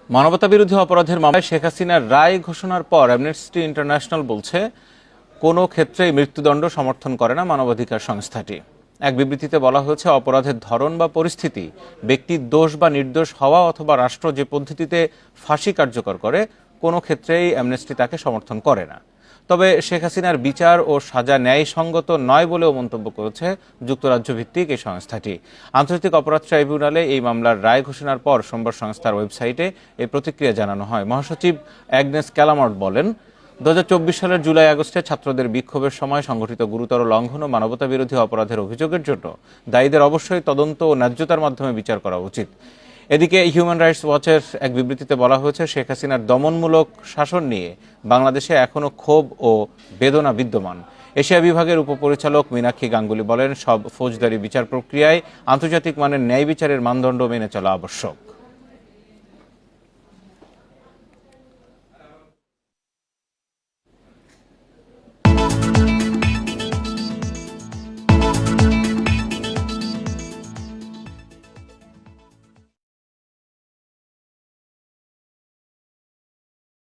মানবতাবিরোধী অপরাধের মামলায় শেখ হাসিনার রায় ঘোষণার পর অ্যামনেস্টি ইন্টারন্যাশনাল বলছে, কোনো ক্ষেত্রেই মৃত্যুদণ্ড সমর্থন করে না মানবাধিকার সংস্থাটি। এক বিবৃতিতে বলা হয়েছে, অপরাধের ধরন বা পরিস্থিতি, ব্যক্তির দোষ বা নির্দোষ হওয়া অথবা রাষ্ট্র যে পদ্ধতিতে ফাঁসি কার্যকর করে, কোনো ক্ষেত্রেই অ্যামনেস্টি তাকে সমর্থন করে না। তবে শেখ হাসিনার বিচার ও সাজা ন্যায়সঙ্গত নয় বলেও মন্তব্য করেছে যুক্তরাজ্য ভিত্তিক এই সংস্থাটি। আন্তর্জাতিক অপরাধ ট্রাইব্যুনালে এই মামলার রায় ঘোষণার পর সোমবার সংস্থার ওয়েবসাইটে এই প্রতিক্রিয়া জানানো হয়। মহাসচিব অ্যাগনেস ক্যালামর্ট বলেন, 2024 সালের জুলাই আগস্টে ছাত্রদের বিক্ষোভের সময় সংঘটিত গুরুতর লঙ্ঘন ও মানবতাবিরোধী অপরাধের অভিযোগের জন্য দায়ীদের অবশ্যই তদন্ত ও ন্যায্যতার মাধ্যমে বিচার করা উচিত। এদিকে হিউম্যান রাইটস ওয়াচের এক বিবৃতিতে বলা হয়েছে, শেখ হাসিনার দমনমূলক শাসন নিয়ে বাংলাদেশে এখনও ক্ষোভ ও বেদনা বিদ্যমান। এশিয়া বিভাগের উপপরিচালক মীনাক্ষী গাঙ্গুলি বলেন, সব ফৌজদারি বিচার প্রক্রিয়ায় আন্তর্জাতিক মানের ন্যায় বিচারের মানদণ্ড মেনে চলা আবশ্যক।